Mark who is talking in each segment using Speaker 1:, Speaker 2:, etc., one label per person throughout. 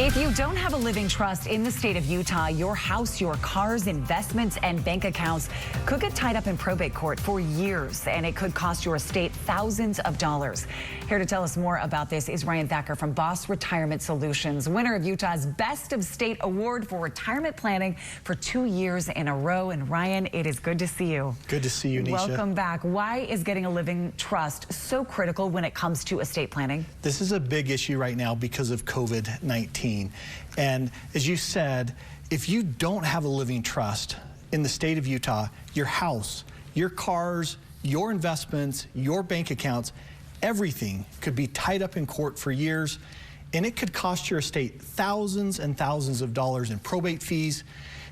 Speaker 1: If you don't have a living trust in the state of Utah, your house, your cars, investments, and bank accounts could get tied up in probate court for years, and it could cost your estate thousands of dollars. Here to tell us more about this is Ryan Thacker from Boss Retirement Solutions, winner of Utah's Best of State Award for retirement planning for 2 years in a row. And Ryan, it is good to see you.
Speaker 2: Good to see you, Nisha.
Speaker 1: Welcome back. Why is getting a living trust so critical when it comes to estate planning?
Speaker 2: This is a big issue right now because of COVID-19. And as you said, if you don't have a living trust in the state of Utah, your house, your cars, your investments, your bank accounts, everything could be tied up in court for years, and it could cost your estate thousands and thousands of dollars in probate fees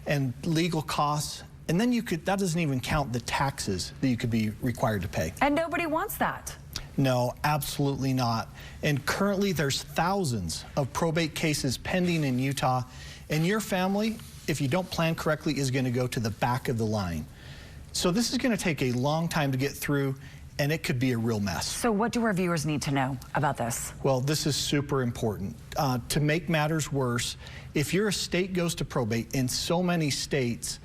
Speaker 2: and legal costs. And then that doesn't even count the taxes that you could be required to pay.
Speaker 1: And nobody wants that.
Speaker 2: No, absolutely not. And currently there's thousands of probate cases pending in Utah, and your family, if you don't plan correctly, is going to go to the back of the line. So this is going to take a long time to get through, and it could be a real mess.
Speaker 1: So what do our viewers need to know about this?
Speaker 2: Well, this is super important. To make matters worse, if your estate goes to probate in so many states,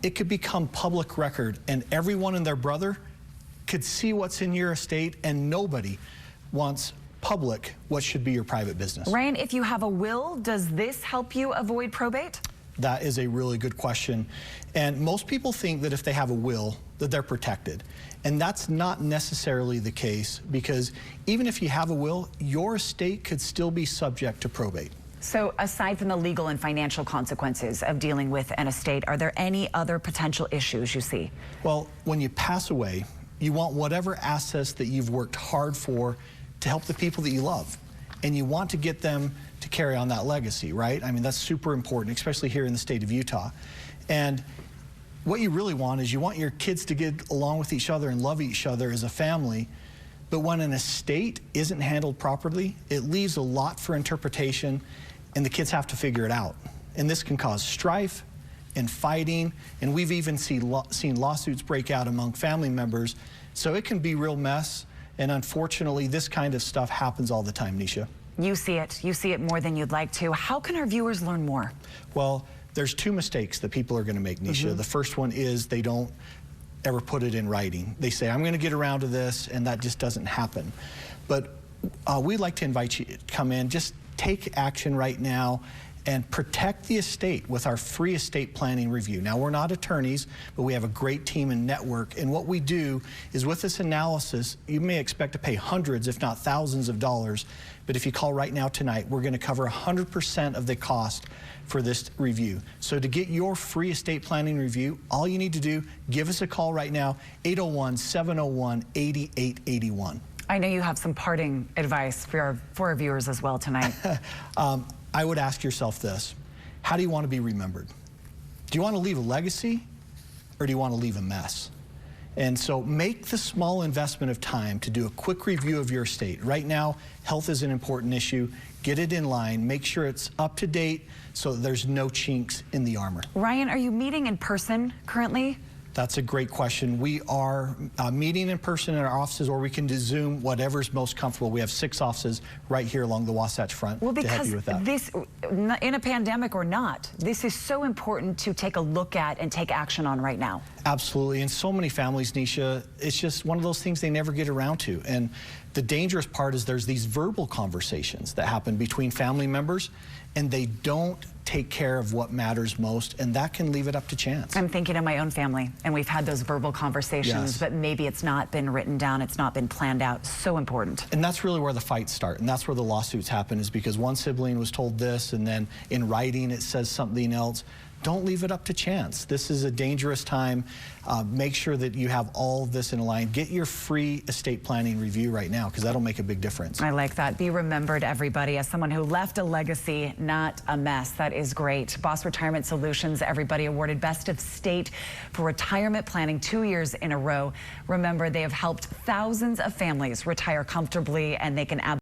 Speaker 2: it could become public record, and everyone and their brother could see what's in your estate, and nobody wants public what should be your private business.
Speaker 1: Ryan, if you have a will, does this help you avoid probate?
Speaker 2: That is a really good question. And most people think that if they have a will, that they're protected. And that's not necessarily the case, because even if you have a will, your estate could still be subject to probate.
Speaker 1: So aside from the legal and financial consequences of dealing with an estate, are there any other potential issues you see?
Speaker 2: Well, when you pass away, you want whatever assets that you've worked hard for to help the people that you love. And you want to get them to carry on that legacy, right? I mean, that's super important, especially here in the state of Utah. And what you really want is you want your kids to get along with each other and love each other as a family. But when an estate isn't handled properly, it leaves a lot for interpretation, and the kids have to figure it out. And this can cause strife and fighting, and we've even seen lawsuits break out among family members. So it can be a real mess, and unfortunately this kind of stuff happens all the time, Nisha. You see it more than you'd like to. How can our viewers learn more? Well, there's two mistakes that people are going to make, Nisha. The first one is they don't ever put it in writing. They say, I'm going to get around to this, and that just doesn't happen. But we'd like to invite you to come in, just take action right now and protect the estate with our free estate planning review. Now, we're not attorneys, but we have a great team and network, and what we do is with this analysis, you may expect to pay hundreds, if not thousands of dollars, but if you call right now tonight, we're going to cover 100% of the cost for this review. So to get your free estate planning review, all you need to do, give us a call right now, 801-701-8881. I know you have some parting advice for our viewers as well tonight. I would ask yourself this: how do you want to be remembered? Do you want to leave a legacy, or do you want to leave a mess? And so make the small investment of time to do a quick review of your estate. Right now, health is an important issue. Get it in line, make sure it's up to date so that there's no chinks in the armor. Ryan, are you meeting in person currently? That's a great question. We are meeting in person in our offices, or we can do Zoom, whatever's most comfortable. We have 6 offices right here along the Wasatch Front to help you with that. This, in a pandemic or not, this is so important to take a look at and take action on right now. Absolutely, and so many families, Nisha, it's just one of those things they never get around to. And the dangerous part is there's these verbal conversations that happen between family members, and they don't take care of what matters most, and that can leave it up to chance. I'm thinking of my own family, and we've had those verbal conversations, but maybe it's not been written down, it's not been planned out. So important. And that's really where the fights start, and that's where the lawsuits happen, is because one sibling was told this, and then in writing it says something else. Don't leave it up to chance. This is a dangerous time. Make sure that you have all of this in line. Get your free estate planning review right now, because that'll make a big difference. I like that. Be remembered, everybody, as someone who left a legacy, not a mess. That is great. Boss Retirement Solutions, everybody, awarded Best of State for retirement planning 2 years in a row. Remember, they have helped thousands of families retire comfortably, and they can